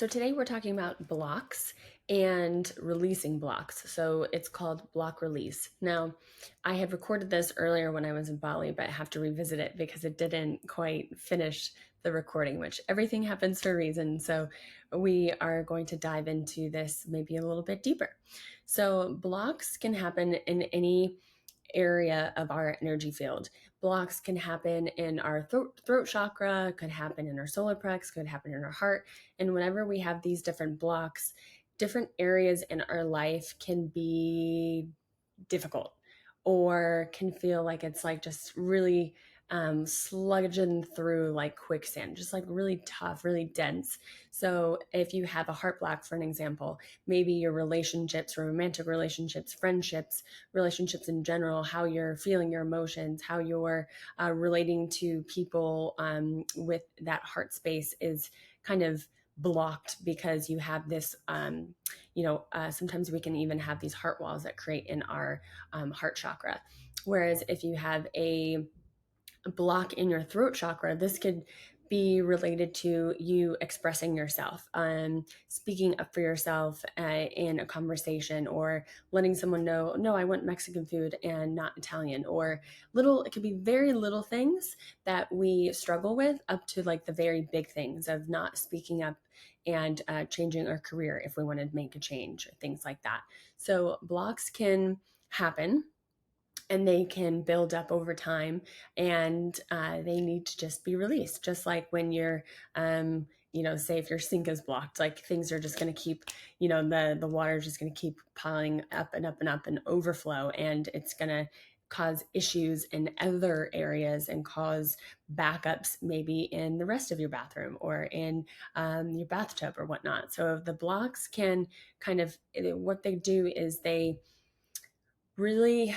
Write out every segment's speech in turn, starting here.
So today we're talking about blocks and releasing blocks. So it's called block release. Now, I had recorded this earlier when I was in Bali, but I have to revisit it because it didn't quite finish the recording, which everything happens for a reason. So we are going to dive into this maybe a little bit deeper. So blocks can happen in any area of our energy field. Blocks can happen in our throat chakra, could happen in our solar plex, could happen in our heart. And whenever we have these different blocks, different areas in our life can be difficult or can feel like it's like just really slugging through like quicksand, just like really tough, really dense. So if you have a heart block, for an example, maybe your relationships, romantic relationships, friendships, relationships in general, how you're feeling your emotions, how you're relating to people with that heart space is kind of blocked because you have this sometimes we can even have these heart walls that create in our heart chakra. Whereas if you have a block in your throat chakra, this could be related to you expressing yourself, speaking up for yourself in a conversation, or letting someone know, no, I want Mexican food and not Italian, or little, it could be very little things that we struggle with up to like the very big things of not speaking up and changing our career if we want to make a change, things like that. So blocks can happen and they can build up over time, and they need to just be released, just like when you're say if your sink is blocked, like things are just going to keep, the water is just going to keep piling up and up and up and overflow, and it's going to cause issues in other areas and cause backups maybe in the rest of your bathroom or in your bathtub or whatnot. So the blocks can kind of, what they do is they really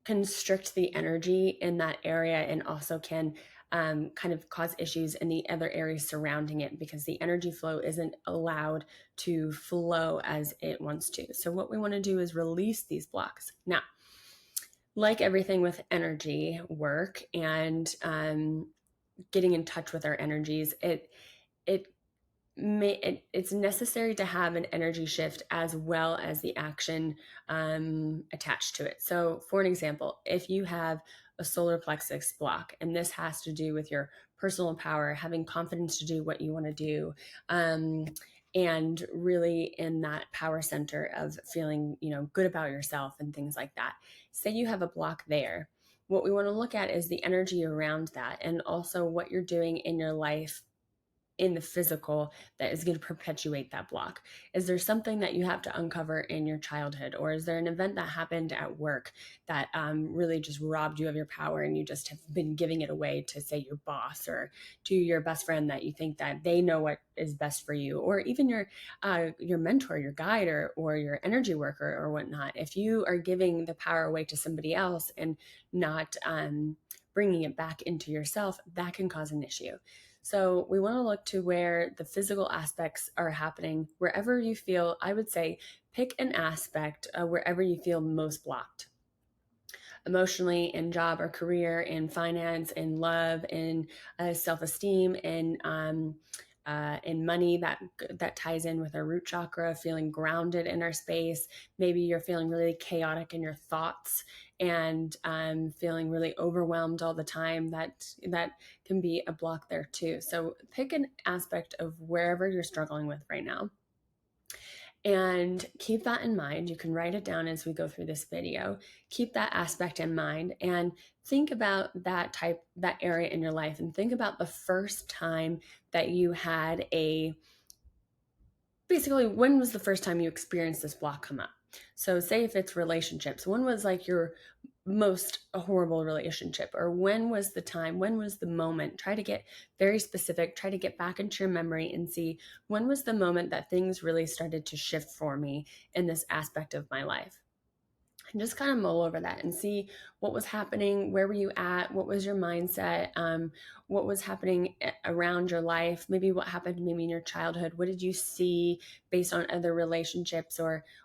constrict the energy in that area, and also can kind of cause issues in the other areas surrounding it because the energy flow isn't allowed to flow as it wants to. So what we want to do is release these blocks. Now, like everything with energy work and getting in touch with our energies, it it's necessary to have an energy shift as well as the action attached to it. So for an example, if you have a solar plexus block, and this has to do with your personal power, having confidence to do what you want to do, and really in that power center of feeling, good about yourself and things like that. Say you have a block there. What we want to look at is the energy around that, and also what you're doing in your life in the physical that is going to perpetuate that block. Is there something that you have to uncover in your childhood, or is there an event that happened at work that really just robbed you of your power, and you just have been giving it away to, say, your boss or to your best friend that you think that they know what is best for you, or even your mentor, your guide, or your energy worker or whatnot? If you are giving the power away to somebody else and not bringing it back into yourself, that can cause an issue. So we want to look to where the physical aspects are happening, wherever you feel. I would say pick an aspect wherever you feel most blocked. Emotionally, in job or career, in finance, in love, in self-esteem, in money, that ties in with our root chakra, feeling grounded in our space. Maybe you're feeling really chaotic in your thoughts and feeling really overwhelmed all the time. That can be a block there too. So pick an aspect of wherever you're struggling with right now, and keep that in mind. You can write it down as we go through this video. Keep that aspect in mind and think about that area in your life, and think about the first time that you had basically, when was the first time you experienced this block come up? So say if it's relationships, when was like your most horrible relationship? Or when was the moment? Try to get very specific, try to get back into your memory and see, when was the moment that things really started to shift for me in this aspect of my life? And just kind of mull over that and see what was happening, where were you at, what was your mindset, what was happening around your life, maybe what happened maybe in your childhood, what did you see based on other relationships,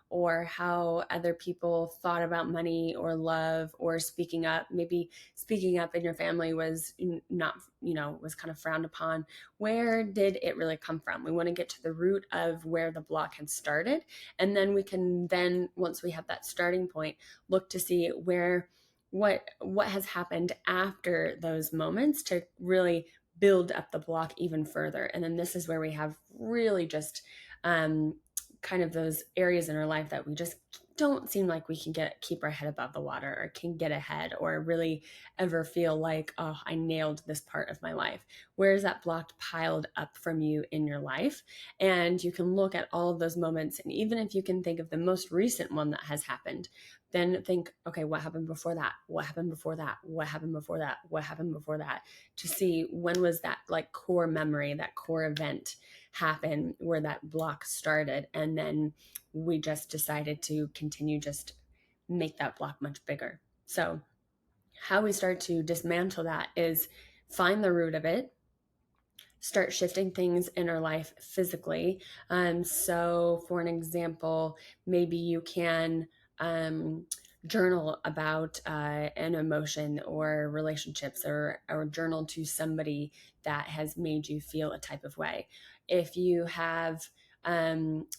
or how other people thought about money or love or speaking up. Maybe speaking up in your family was not, was kind of frowned upon. Where did it really come from? We want to get to the root of where the block had started, and then we can then, once we have that starting point, look to see what has happened after those moments to really build up the block even further. And then this is where we have really just kind of those areas in our life that we just don't seem like we can keep our head above the water, or can get ahead, or really ever feel like, oh, I nailed this part of my life. Where is that block piled up from you in your life? And you can look at all of those moments, and even if you can think of the most recent one that has happened, then think, okay, what happened before that? What happened before that? What happened before that? What happened before that? To see when was that like core memory, that core event happen where that block started. And then we just decided to continue, just make that block much bigger. So how we start to dismantle that is find the root of it, start shifting things in our life physically. So for an example, maybe you can journal about an emotion or relationships, or journal to somebody that has made you feel a type of way. If you have,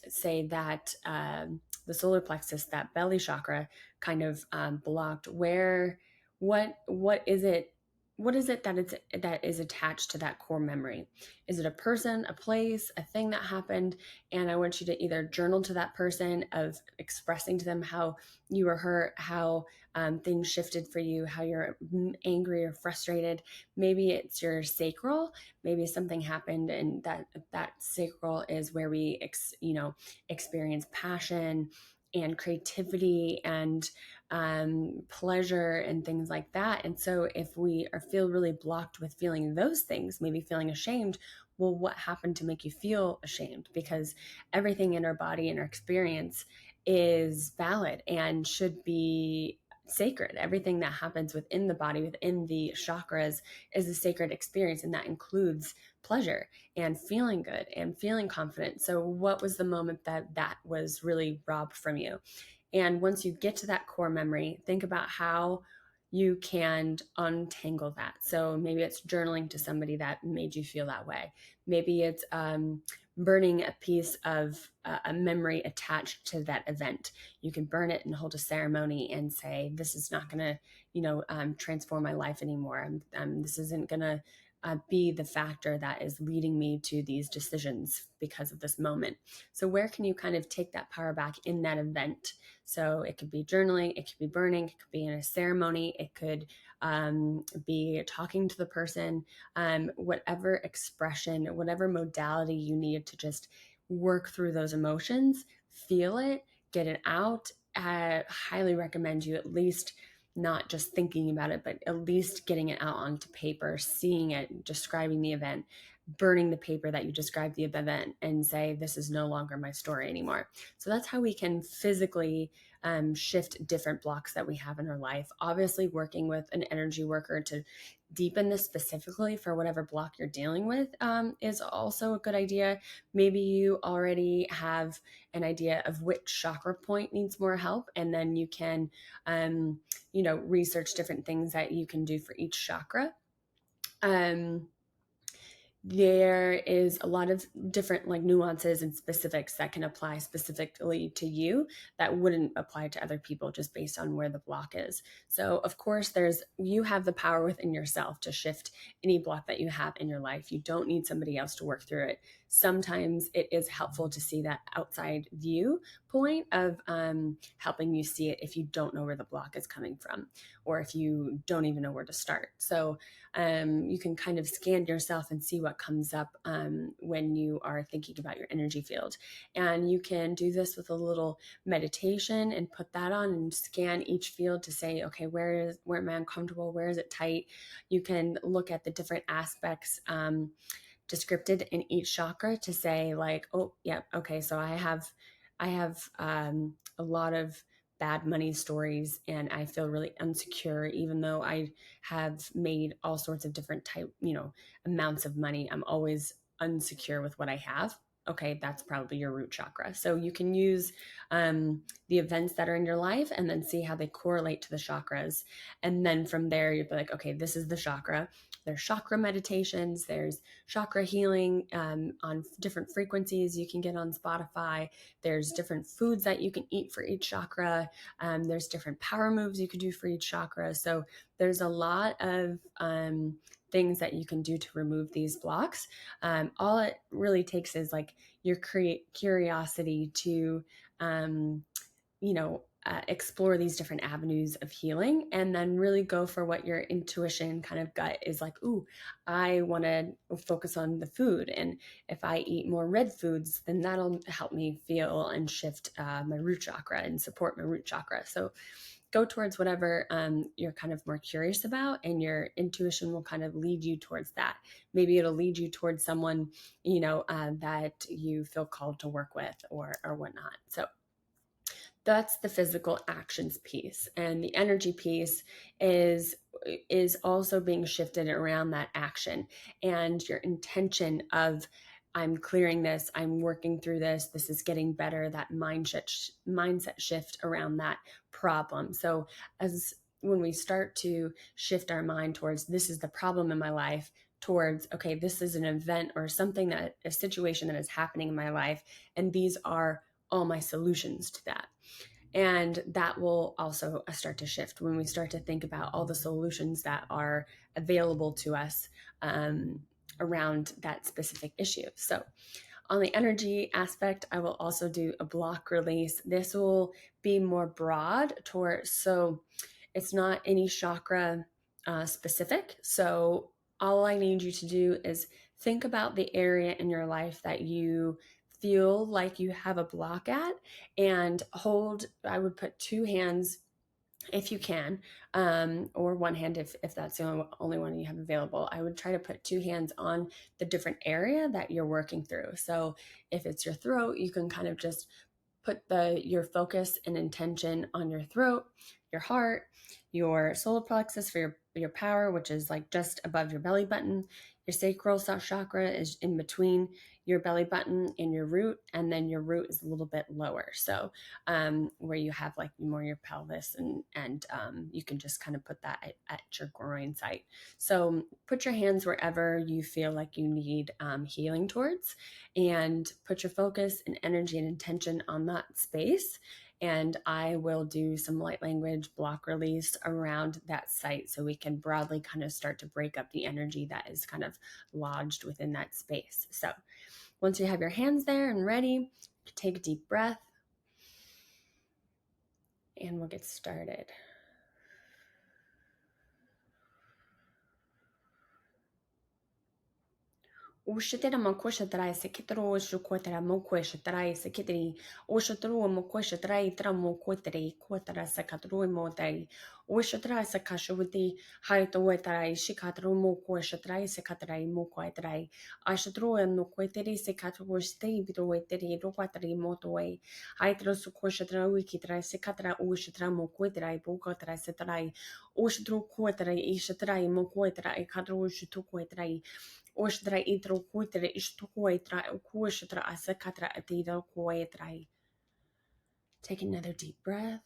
say that the solar plexus, that belly chakra kind of blocked, what is it, that is attached to that core memory? Is it a person, a place, a thing that happened? And I want you to either journal to that person of expressing to them how you were hurt, how things shifted for you, how you're angry or frustrated. Maybe it's your sacral. Maybe something happened, and that sacral is where we experience passion and creativity and pleasure and things like that. And so if we feel really blocked with feeling those things, maybe feeling ashamed, well, what happened to make you feel ashamed? Because everything in our body and our experience is valid and should be sacred. Everything that happens within the body, within the chakras, is a sacred experience, and that includes pleasure and feeling good and feeling confident. So what was the moment that was really robbed from you? And once you get to that core memory, think about how you can untangle that. So maybe it's journaling to somebody that made you feel that way. Maybe it's burning a piece of a memory attached to that event. You can burn it and hold a ceremony and say, this is not going to, transform my life anymore. This isn't going to be the factor that is leading me to these decisions because of this moment. So where can you kind of take that power back in that event? So it could be journaling, it could be burning, it could be in a ceremony, it could be talking to the person, whatever expression, whatever modality you need to just work through those emotions, feel it, get it out. I highly recommend you at least not just thinking about it, but at least getting it out onto paper, seeing it, describing the event, burning the paper that you described the event, and say, this is no longer my story anymore. So that's how we can physically shift different blocks that we have in our life. Obviously, working with an energy worker to deepen this specifically for whatever block you're dealing with is also a good idea. Maybe you already have an idea of which chakra point needs more help, and then you can research different things that you can do for each chakra. There is a lot of different like nuances and specifics that can apply specifically to you that wouldn't apply to other people just based on where the block is. So of course you have the power within yourself to shift any block that you have in your life. You don't need somebody else to work through it. Sometimes it is helpful to see that outside view point of helping you see it if you don't know where the block is coming from, or if you don't even know where to start. So you can kind of scan yourself and see what comes up when you are thinking about your energy field. And you can do this with a little meditation and put that on and scan each field to say, okay, where am I uncomfortable? Where is it tight? You can look at the different aspects described in each chakra to say like, oh, yeah, okay, so I have a lot of bad money stories and I feel really insecure, even though I have made all sorts of different amounts of money. I'm always insecure with what I have. Okay, that's probably your root chakra. So you can use the events that are in your life and then see how they correlate to the chakras. And then from there, you'll be like, okay, this is the chakra. There's chakra meditations, there's chakra healing on different frequencies you can get on Spotify. There's different foods that you can eat for each chakra. There's different power moves you can do for each chakra. So there's a lot of things that you can do to remove these blocks. All it really takes is like your curiosity to um, explore these different avenues of healing and then really go for what your intuition kind of gut is like. Ooh, I want to focus on the food. And if I eat more red foods, then that'll help me feel and shift my root chakra and support my root chakra. So go towards whatever you're kind of more curious about, and your intuition will kind of lead you towards that. Maybe it'll lead you towards someone, that you feel called to work with or whatnot. So that's the physical actions piece, and the energy piece is also being shifted around that action and your intention of, I'm clearing this, I'm working through this is getting better, that mindset shift around that problem. So as when we start to shift our mind towards, this is the problem in my life, towards, okay, this is an event or something, that a situation that is happening in my life, and these are all my solutions to that. And that will also start to shift when we start to think about all the solutions that are available to us around that specific issue. So on the energy aspect, I will also do a block release. This will be more broad towards, so it's not any chakra specific. So all I need you to do is think about the area in your life that you feel like you have a block at, and hold, I would put two hands if you can, or one hand if that's the only one you have available. I would try to put two hands on the different area that you're working through. So if it's your throat, you can kind of just put your focus and intention on your throat, your heart, your solar plexus for your power, which is like just above your belly button. Your sacral chakra is in between your belly button and your root, and then your root is a little bit lower. So where you have like more your pelvis, and you can just kind of put that at your groin site. So put your hands wherever you feel like you need healing towards, and put your focus and energy and intention on that space. And I will do some light language block release around that site, so we can broadly kind of start to break up the energy that is kind of lodged within that space. So once you have your hands there and ready, take a deep breath, and we'll get started. Ushitera mokweshatrai sekitro shukwetera mokweshatrai sekitri ushatru mokweshatrai tra mokwetri kwetara sakatru motari ushatrai sakashwiti haitowetrai shikatru mokweshatrai sekatrai mokwetrai ashatru mokwetri sekatru stay bitowetri rokwatri motoi haitro sukweshatra wikitrai sekatra ushatra mokwetrai bukatrai setrai ushatru kwetrai ishatrai mokwetrai kadru shutukwetrai Oshtra itro kuitere ishtukuetra ukushtra asakatra atira kuetrai. Take another deep breath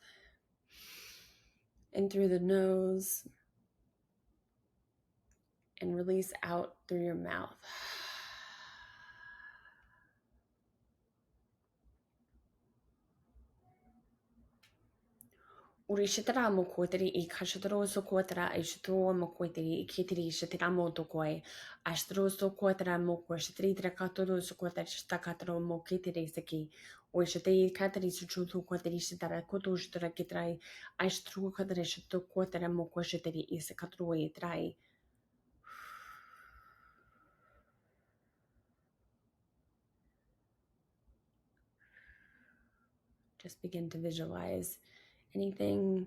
in through the nose and release out through your mouth. Urishitara mokweteri I kashatro sokwetera ishtro mokweteri kitri shitiramo tokoi ashtro sokwetera mokweshtri trakatoro sokwetera stakatro mokitri seki Wishate katri suchutu kweteri shitara koto shitara kitrai ashtro kadre shito kwetera mokweshtri isekatro etrai. Just begin to visualize anything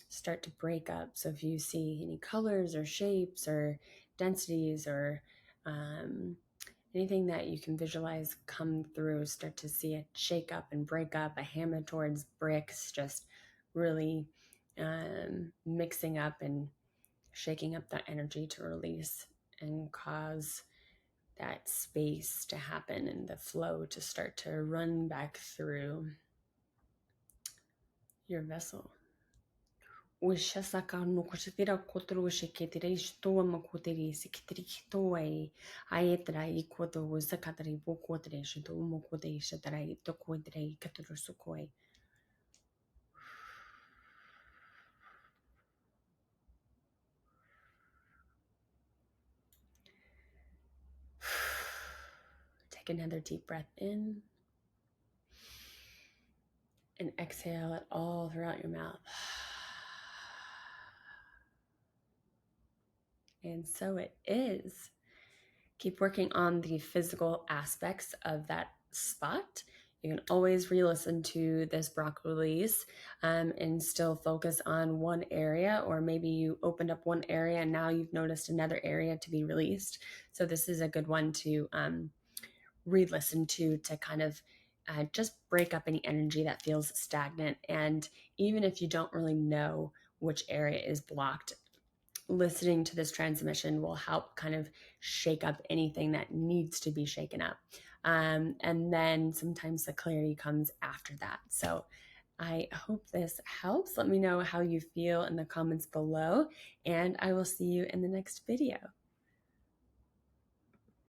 start to break up. So if you see any colors or shapes or densities or anything that you can visualize come through, start to see it shake up and break up. A hammer towards bricks, just really mixing up and shaking up that energy to release and cause that space to happen and the flow to start to run back through your vessel. Ushasaka no kushitira kotoro shiketire shtoa makotiri sikitiri hitoai. Aetra I koto sakatari bokotre shito mokote shatarai tokotre katoro sukoi. Take another deep breath in and exhale it all throughout your mouth. And so it is. Keep working on the physical aspects of that spot. You can always re-listen to this Brock release and still focus on one area, or maybe you opened up one area and now you've noticed another area to be released. So this is a good one to re-listen to kind of just break up any energy that feels stagnant. And even if you don't really know which area is blocked, listening to this transmission will help kind of shake up anything that needs to be shaken up. And then sometimes the clarity comes after that. So I hope this helps. Let me know how you feel in the comments below, and I will see you in the next video.